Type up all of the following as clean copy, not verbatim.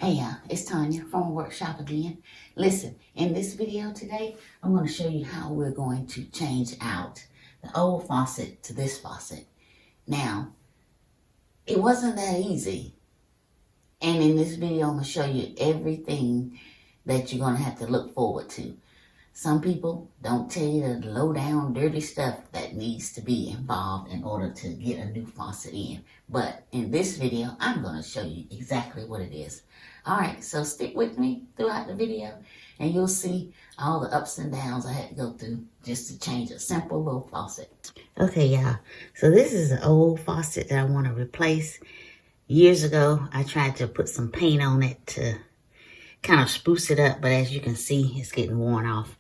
Hey y'all, it's Tanya from Workshop again. Listen, in this video today, I'm going to show you how we're going to change out the old faucet to this faucet. Now, it wasn't that easy. And in this video, I'm going to show you everything that you're going to have to look forward to. Some people don't tell you the low down dirty stuff that needs to be involved in order to get a new faucet in. But in this video, I'm going to show you exactly what it is. Alright, so stick with me throughout the video and you'll see all the ups and downs I had to go through just to change a simple little faucet. Okay, y'all. So this is an old faucet that I want to replace. Years ago, I tried to put some paint on it to kind of spruce it up, but as you can see, it's getting worn off.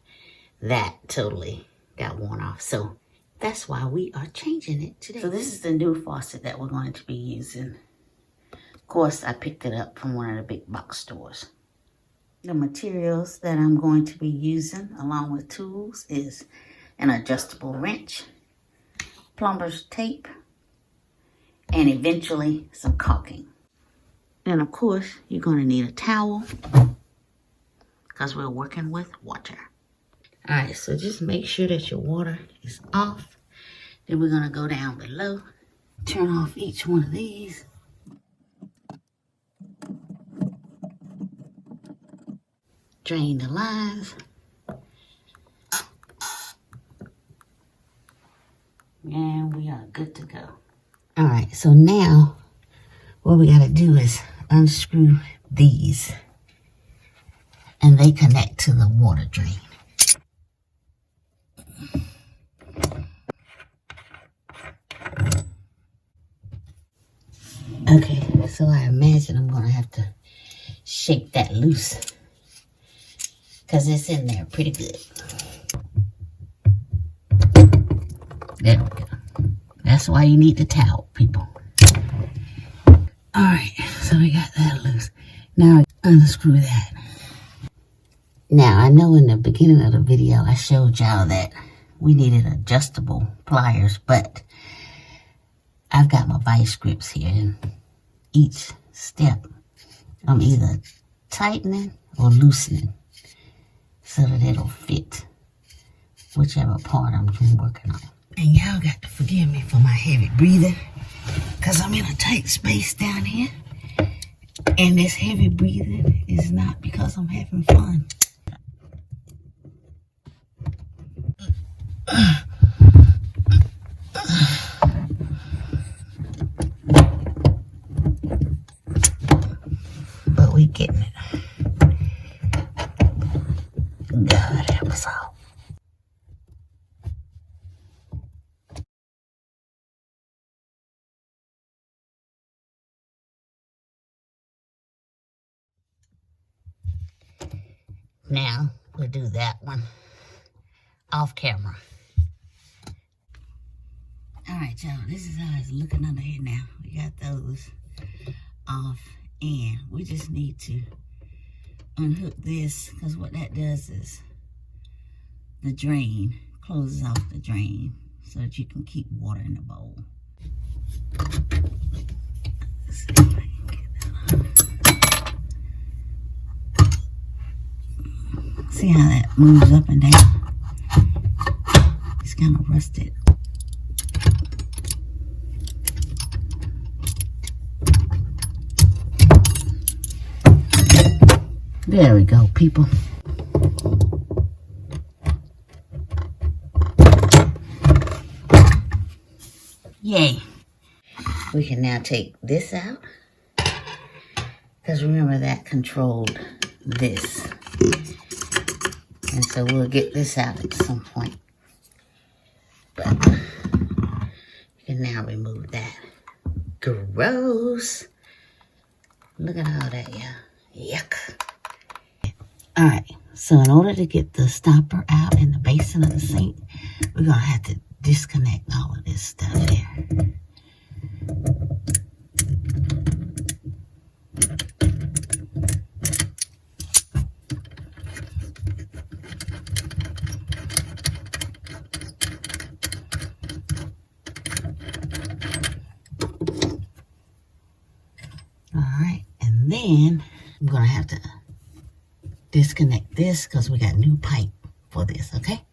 That totally got worn off. So that's why we are changing it today. So this is the new faucet that we're going to be using. Of course, I picked it up from one of the big box stores. The materials that I'm going to be using along with tools is an adjustable wrench, plumber's tape, and eventually some caulking. And of course, you're going to need a towel because we're working with water. Alright, so just make sure that your water is off. Then we're going to go down below, turn off each one of these. Drain the lines. And we are good to go. Alright, so now what we got to do is unscrew these. And they connect to the water drain. Okay, so I imagine I'm going to have to shake that loose because it's in there pretty good. There we go. That's why you need the towel, people. Alright, so we got that loose. Now unscrew that. Now, I know in the beginning of the video I showed y'all that we needed adjustable pliers, but I've got my vice grips here, and each step I'm either tightening or loosening so that it'll fit whichever part I'm working on. And y'all got to forgive me for my heavy breathing because I'm in a tight space down here, and this heavy breathing is not because I'm having fun. But we getting it. God help us all. Now we'll do that one off camera. Alright, y'all, this is how it's looking under here now. We got those off, and we just need to unhook this because what that does is the drain closes off the drain so that you can keep water in the bowl. Let's see if I can get that off. See how that moves up and down? It's kind of rusted. There we go, people. Yay. We can now take this out, because remember that controlled this. And so we'll get this out at some point. But you can now remove that. Gross. Look at all that, yeah. Yuck. Alright, so in order to get the stopper out in the basin of the sink, we're going to have to disconnect all of this stuff here. Alright, and then I'm gonna have to disconnect this because we got new pipe for this, okay?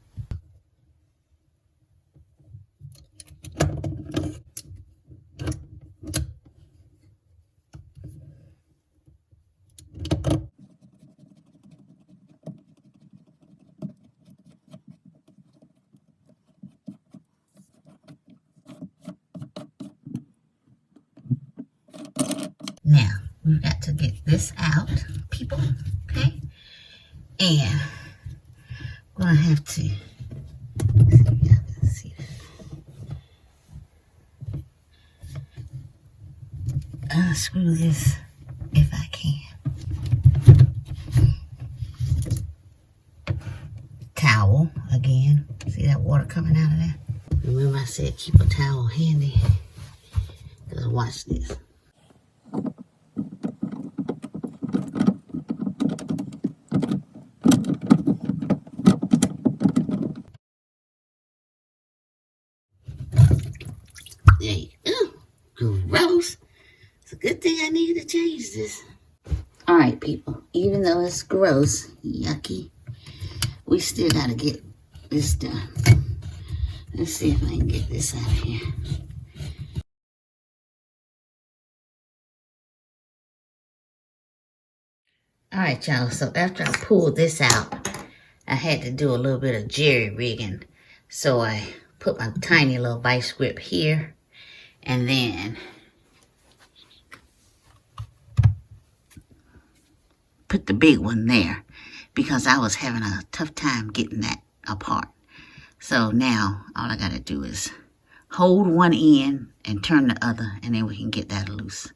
Now, we've got to get this out, people, okay? And we're gonna have to, see if y'all can see that. Unscrew this if I can. Towel, again. See that water coming out of there? Remember I said keep a towel handy. Because watch this. There you go. Gross. It's a good thing I needed to change this. Alright, people. Even though it's gross, yucky, we still gotta get this done. Let's see if I can get this out of here. Alright, y'all. So after I pulled this out, I had to do a little bit of jerry rigging. So I put my tiny little vice grip here. And then put the big one there. Because I was having a tough time getting that apart. So now all I got to do is hold one end and turn the other, and then we can get that loose.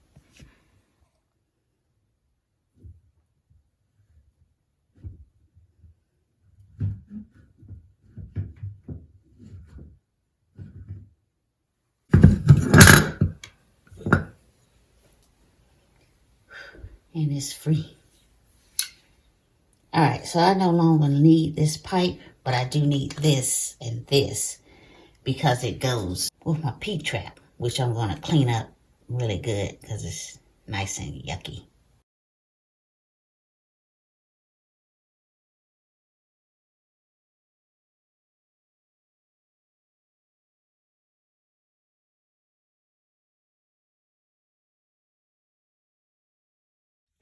And it's free. Alright, so I no longer need this pipe, but I do need this and this because it goes with my P-trap, which I'm going to clean up really good because it's nice and yucky.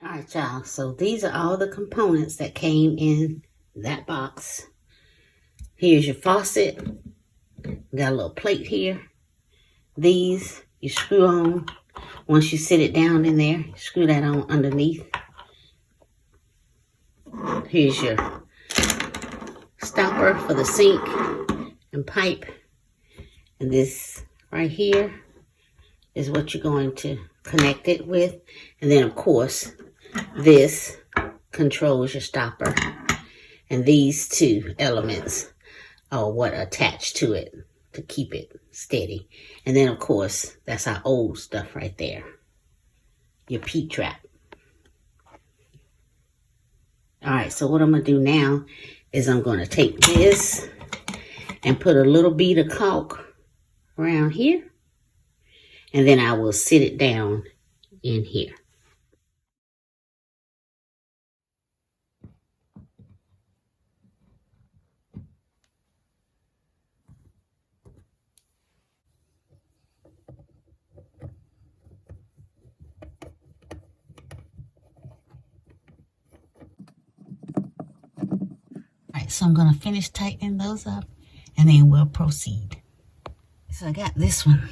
Alright, y'all, so these are all the components that came in that box. Here's your faucet. Got a little plate here. These you screw on. Once you sit it down in there, screw that on underneath. Here's your stopper for the sink and pipe. And this right here is what you're going to connect it with. And then, of course, this controls your stopper. And these two elements are what attach to it to keep it steady. And then, of course, that's our old stuff right there. Your P-trap. Alright, so what I'm going to do now is I'm going to take this and put a little bead of caulk around here. And then I will sit it down in here. Alright, so I'm going to finish tightening those up and then we'll proceed. So I got this one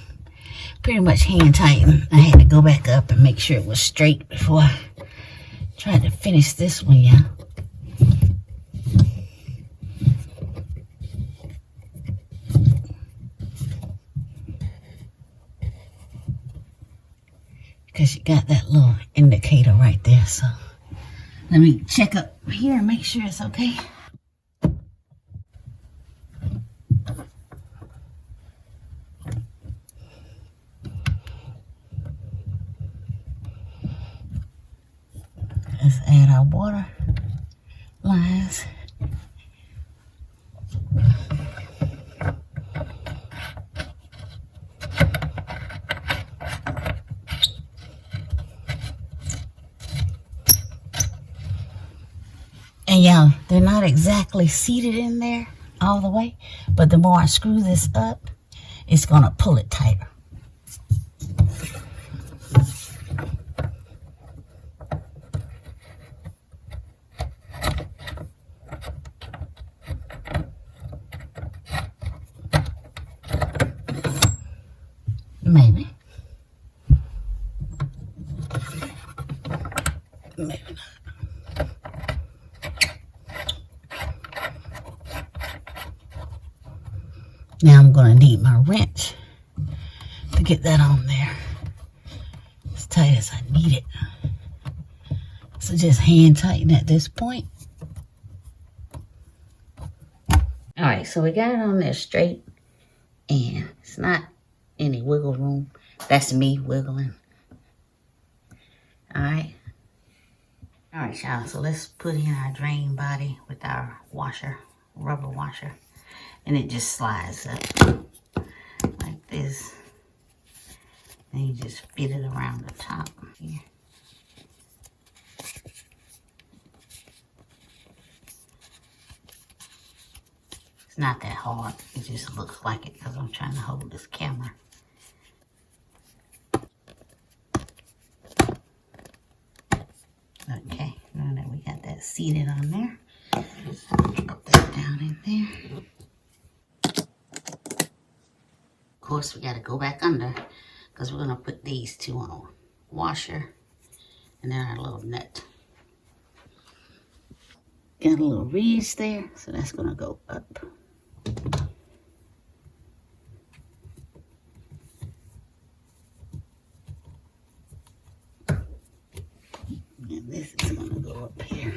pretty much hand tightened. I had to go back up and make sure it was straight before I tried to finish this one, yeah. Because you got that little indicator right there, so let me check up here and make sure it's okay. Let's add our water lines. And yeah, they're not exactly seated in there all the way, but the more I screw this up, it's gonna pull it tighter. Maybe. Maybe not. Now I'm gonna need my wrench to get that on there as tight as I need it. So just hand tighten at this point. All right, so we got it on there straight, and it's not any wiggle room. That's me wiggling. All right, y'all, so let's put in our drain body with our washer, rubber washer, and it just slides up like this. Then you just fit it around the top here. It's not that hard. It just looks like it because I'm trying to hold this camera. Okay, now that we got that seated on there, drop that down in there. Of course, we got to go back under because we're going to put these two on. Washer and then our little nut. Got a little ridge there, so that's going to go up. And this is going to go up here.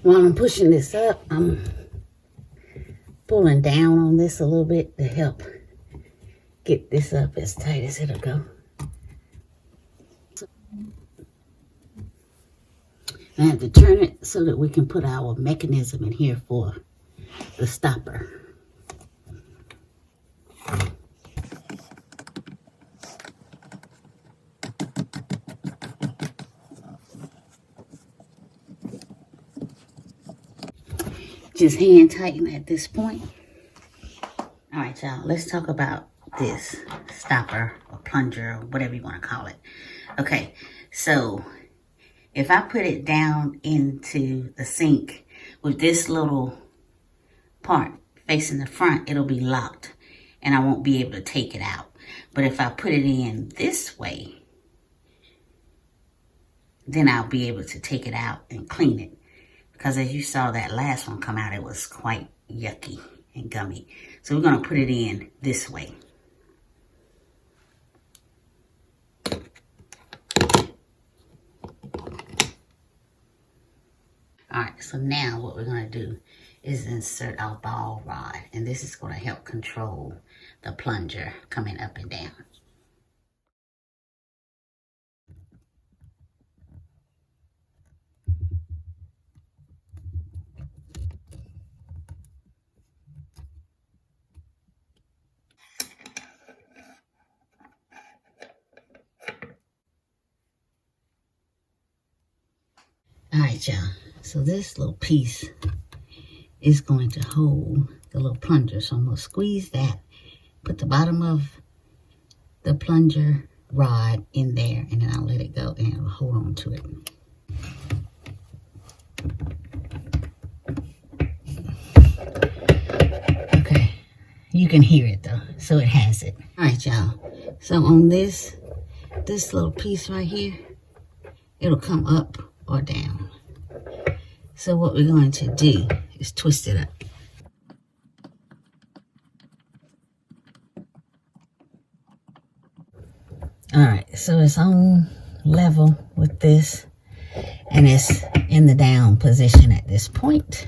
While I'm pushing this up, I'm pulling down on this a little bit to help get this up as tight as it'll go. I have to turn it so that we can put our mechanism in here for the stopper. Just hand tighten at this point. All right, y'all, let's talk about this stopper or plunger or whatever you want to call it. Okay, so if I put it down into the sink with this little part facing the front, it'll be locked and I won't be able to take it out. But if I put it in this way, then I'll be able to take it out and clean it. Because as you saw that last one come out, it was quite yucky and gummy. So we're going to put it in this way. Alright, so now what we're going to do is insert our ball rod. And this is going to help control the plunger coming up and down. Alright, y'all. So this little piece is going to hold the little plunger. So I'm going to squeeze that, put the bottom of the plunger rod in there, and then I'll let it go and it'll hold on to it. Okay, you can hear it though, so it has it. Alright, y'all. So on this little piece right here, it'll come up or down. So what we're going to do is twist it up. Alright, so it's on level with this, and it's in the down position at this point.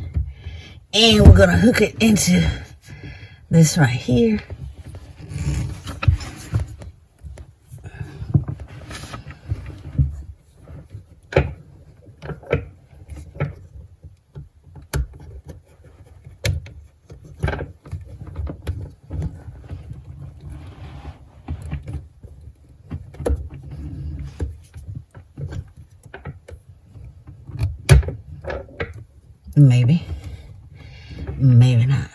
And we're going to hook it into this right here. Maybe. Maybe not.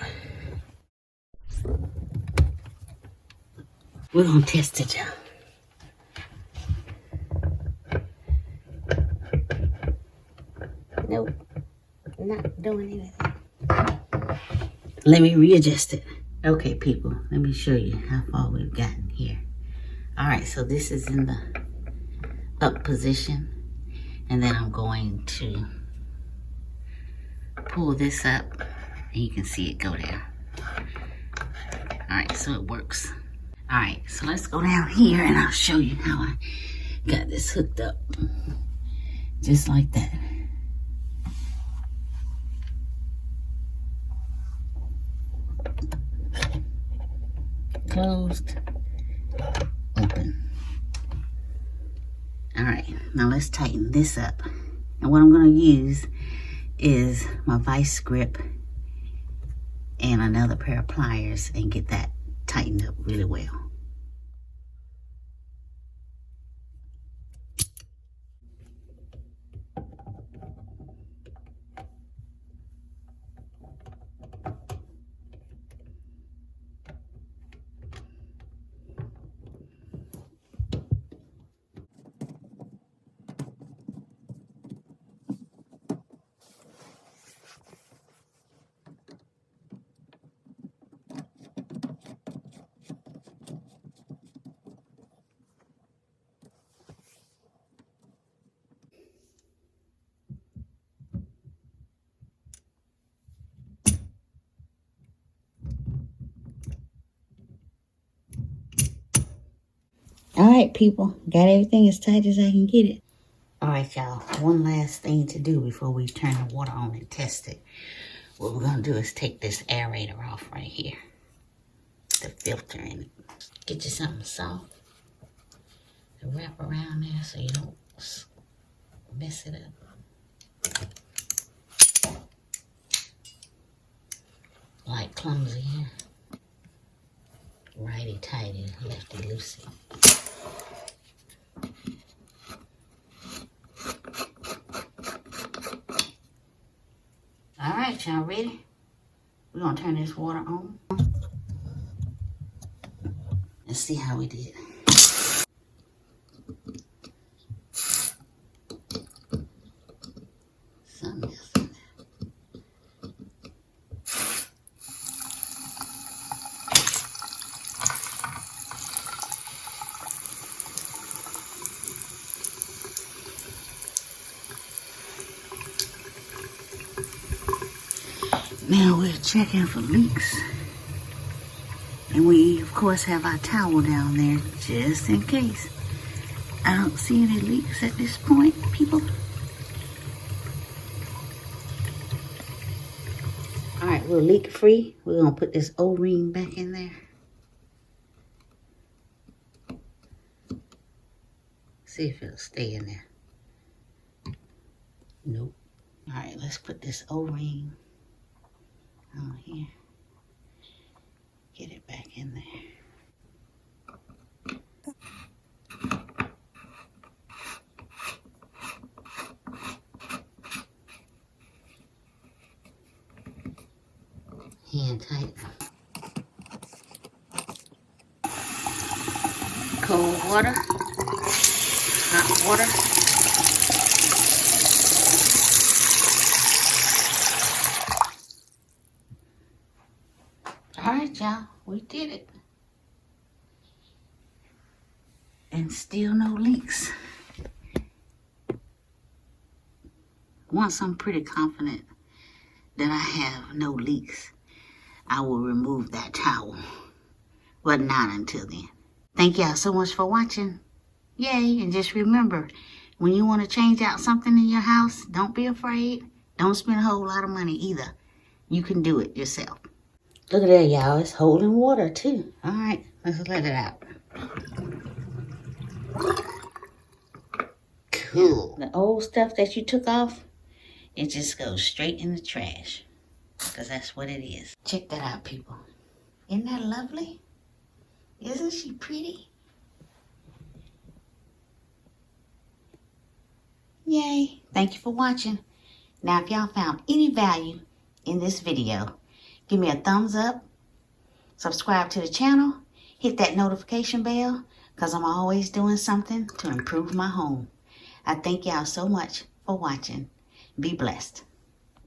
We're gonna test it, y'all. Nope. Not doing anything. Let me readjust it. Okay, people. Let me show you how far we've gotten here. Alright, so this is in the up position. And then I'm going to pull this up. And you can see it go down. Alright, so it works. Alright, so let's go down here and I'll show you how I got this hooked up. Just like that. Closed. Open. Alright, now let's tighten this up. And what I'm going to use is my vice grip and another pair of pliers and get that tightened up really well. Alright, people. Got everything as tight as I can get it. Alright, y'all. One last thing to do before we turn the water on and test it. What we're going to do is take this aerator off right here. The filter in it. Get you something soft to wrap around there so you don't mess it up. Like clumsy here. Righty-tighty, lefty-loosey. Alright, y'all ready? We're going to turn this water on. Let's see how we did. Something else. Now we're checking for leaks. And we, of course, have our towel down there just in case. I don't see any leaks at this point, people. Alright, we're leak free. We're going to put this O-ring back in there. See if it'll stay in there. Nope. Alright, let's put this O-ring on here. Get it back in there. Hand tight. Cold water. Hot water. Alright, y'all. We did it. And still no leaks. Once I'm pretty confident that I have no leaks, I will remove that towel. But not until then. Thank y'all so much for watching. Yay. And just remember, when you want to change out something in your house, don't be afraid. Don't spend a whole lot of money either. You can do it yourself. Look at that, y'all. It's holding water, too. All right. Let's let it out. Cool. The old stuff that you took off, it just goes straight in the trash. Because that's what it is. Check that out, people. Isn't that lovely? Isn't she pretty? Yay. Thank you for watching. Now, if y'all found any value in this video, give me a thumbs up, subscribe to the channel, hit that notification bell, because I'm always doing something to improve my home. I thank y'all so much for watching. Be blessed.